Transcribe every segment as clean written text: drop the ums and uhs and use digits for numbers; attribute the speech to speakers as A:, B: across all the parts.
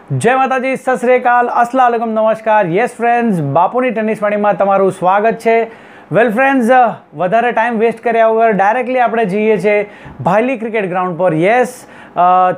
A: जय माताजी, सत श्री अकाल, अस्सलाम वालेकुम, नमस्कार। येस फ्रेंड्स, बापूनी टेनिस वाणीमां तमारुं स्वागत है। वेल फ्रेंड्स, वधारे टाइम वेस्ट कर्या वगर डायरेक्टली आपणे जईए छे भायली क्रिकेट ग्राउंड पर। येस,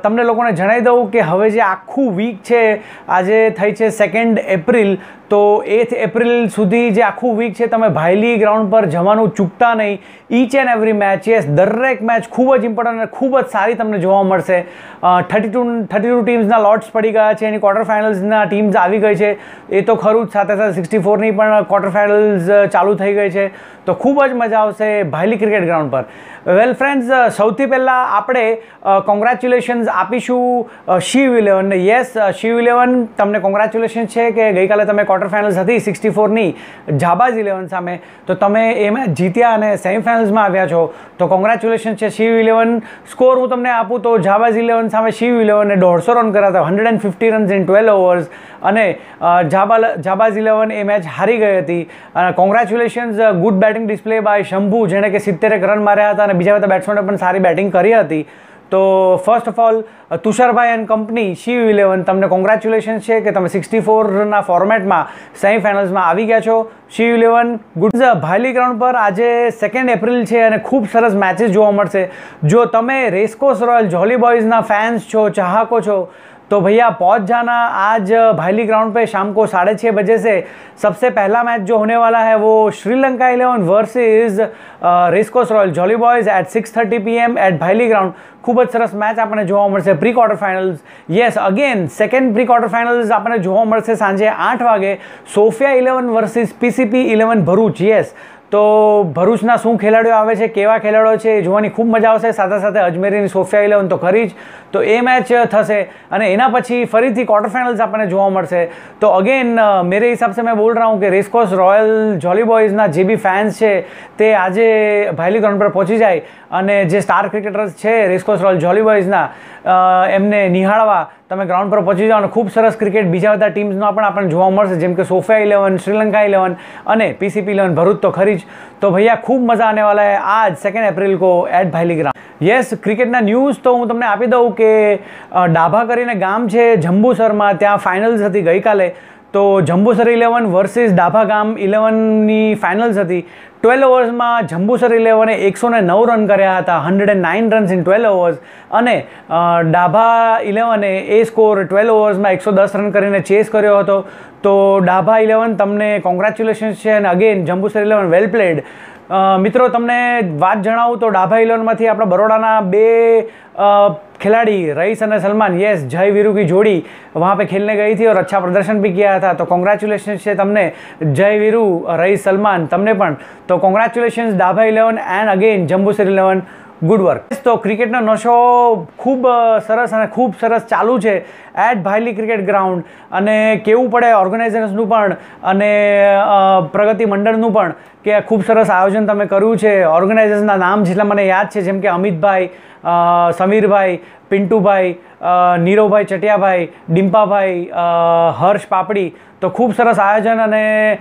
A: तमने लोकोने जणावी दऊं के हवे जे आखुं वीक छे, आजे थई छे 2 एप्रिल, तो 8 एप्रिल सुधी जे आखुं वीक छे तमे भायली ग्राउंड पर जवानुं चूकता नहीं। Each and every match, yes, दरेक मैच खूब ज इम्पोर्टન્ટ अने खूब ज सारी तमने जोवा मळशे। 32 टीम्सना लॉट्स पड़ी गया है, क्वार्टर फाइनल्सना टीम्स आवी गई है, ए तो खरूं ज, साथे साथे 64 नी पण क्वार्टर फाइनल्स चालू थई गई है, तो खूब ज मजा आवशे भायली क्रिकेट ग्राउंड पर। वेल फ्रेंड्स, सौथी पहला आपणे कोंग्रेच्युलेशन्स आपीशुं शिव 11 ने। येस, शिव 11 तमने कोंग्रेच्युलेशन्स है कि गई काले तमे क्वार्टर फाइनल्स हती 64 नी जाबाज 11 सामे, तो तमे ए मैच जीत्या अने सेमीफाइनल्स में आव्या छो, तो कोंग्रेच्युलेशन्स है शिव 11। स्कोर हूँ तमने आपूँ तो जाबाज 11 सामे शिव 11 ने 150 रन कर्या हता, 150 रन्स इन 12 ओवर्स, अने जाबाज 11 ए मैच हारी गई हती। Congratulations, good batting display by Shambhu, जेणे के 70 रन मार्या हता अने बीजा बधा बेट्समेने पण सारी बेटिंग करी हती। तो first of all Tusharbhai and company, Shiv 11 तमने कोंग्रेच्युलेशन्स है कि तमे 64 ना फॉर्मेट में सेमीफाइनल्स में आवी गया छो। शिव 11 गुड। भायली ग्राउंड पर आज 2 एप्रिल है और खूब सरस मैचेस जोवा मळशे। जो तमे रेसकोर्स रॉयल जोली बॉयज़ ना फैंस छो, चाहको छो, तो भैया पहुंच जाना आज भायली ग्राउंड पे शाम को 6:30 बजे से। सबसे पहला मैच जो होने वाला है वो Sri Lanka 11 versus racecourse royal jolly boys at 6:30 PM at Bhayli ground. खूब ज सरस मैच आपने जोवा मळशे। Pre quarter finals, yes, again second pre quarter finals आपने जोवा मळशे सांजे 8 वागे। Sophia 11 versus PCP 11 Bharuch. Yes, तो भरूचना शू खेलाड़ीओ आवे छे, केवा खेलाड़ीओ छे, जोवानी खूब मजा आवशे। साथे साथे अजमेरीनी सोफिया 11 तो खरी ज, तो ए मैच थशे अने एना पछी फरीथी क्वार्टर फाइनल्स आपने जोवा मळशे। तो अगेन मेरे हिसाब से मैं बोल रहा हूँ कि रेसकोर्स रॉयल जोली बॉयज़ना जे भी फैंस छे ते आजे भायली ग्राउंड पर पहुंची जाए अने जे स्टार क्रिकेटर्स छे रेसकोर्स रॉयल जोली बॉयज़ना एमने निहाळवा तमे ग्राउंड पर पहुंची जाओ। खूब सरस क्रिकेट बीजा बधा टीम्सनो पण आपणे जोवा मळशे, जेम के सोफिया 11, श्रीलंका 11 अने PCP 11 भरूच तो खरी ज। तो भैया खूब मजा आने वाला है आज 2 एप्रिल को eight Bhayli ground. Yes, क्रिकेटना news तो हूँ तमने आपी दऊं कि डाभा करीने गाम छे जंबूसरमा, त्या फाइनल्स हती गई काले। तो जंबूसर 11 वर्सेस डाभा गाम 11 नी फाइनल्स हती। 12 ओवर्स में जंबूसर 11 109 रन कर्या हता, 109 रन्स इन 12 ओवर्स, अने डाभा 11 ए स्कोर 12 ओवर्स में 110 रन करीने चेस कर्यो हतो। तो डाभा 11 तमने कोंग्रेच्युलेशन्स है, अगेन जंबूसर 11 वेल प्लेड। मित्रों, तमने बात जणावुं तो डाभा 11 में अपना बरोडाना 2 खिलाड़ी रईस और सलमान, येस, जय वीरू की जोड़ी वहाँ पे खेलने गई थी और अच्छा प्रदर्शन भी किया था। तो कॉन्ग्रेचुलेशन्स है तमने जय वीरू, रईस, सलमान, तमने पण। तो congratulations Dabha 11 and again Jambusar 11, good work. तो क्रिकेटनो नशो खूब सरस अने खूब सरस चालू है एट भायली क्रिकेट ग्राउंड। अने केवुं पड़े ऑर्गेनाइजर्सनुं पण अने प्रगति मंडळनुं पण के खूब सरस आयोजन तमे कर्युं छे। ऑर्गेनाइजर्सना नाम जेटला मने याद छे, जेम के अमित भाई, समीर भाई, पिंटू भाई, नीरव भाई चटिया भाई, डिम्पा भाई, हर्ष पापड़ी। तो खूब सरस आयोजन अने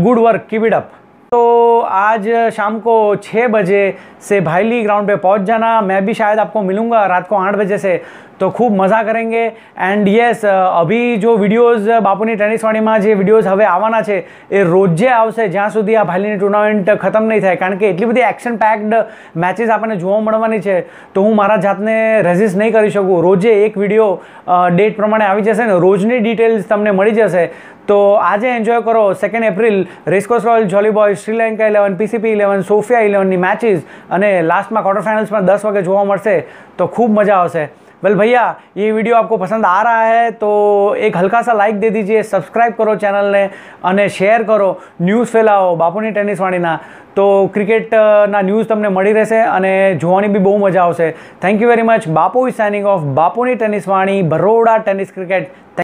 A: good work, keep it up. तो आज शाम को 6 बजे से भायली ग्राउंड पे पहुंच जाना। मैं भी शायद आपको मिलूंगा रात को 8 बजे से, तो खूब मज़ा करेंगे। एंड येस, अभी जो वीडियोज़ बापूनी टेनिस वाणी में जो वीडियोज़ हवे आवाना छे ए रोजे आवशे ज्यां सुधी आ भायलीनी टूर्नामेंट खत्म नहीं थाय, कारण के एटली बधी एक्शन पैक्ड मैचेस आपने जोवा मळवानी छे, तो हूँ मारा जातने रेजिस्ट नहीं करी शकूँ। रोजे एक वीडियो डेट प्रमाणे आवी जशे ने, रोजनी डिटेल्स तमने मळी जशे। तो आज एंजॉय करो 2 April racecourse royal jolly boys, Sri Lanka 11, PCP 11, Sophia 11 नी मैचेस, अने लास्ट में क्वार्टर फाइनल्स में 10 वागे जोवा मळशे, तो खूब मजा आवशे। वेल भैया, ये वीडियो आपको पसंद आ रहा है तो एक हल्का सा लाइक दे दीजिए, सब्सक्राइब करो चैनल ने अने शेयर करो, न्यूज़ फैलाओ बापूनी टेनिस वाणीना, तो क्रिकेट ना न्यूज़ तमने मળી રહેશે અને જોવાની બી બહુ મજા આવશે। Thank you very much. Bapu is signing of, બાપુની ટેનિસ વાણી, બરોડા ટેનિસ ક્રિકેટ।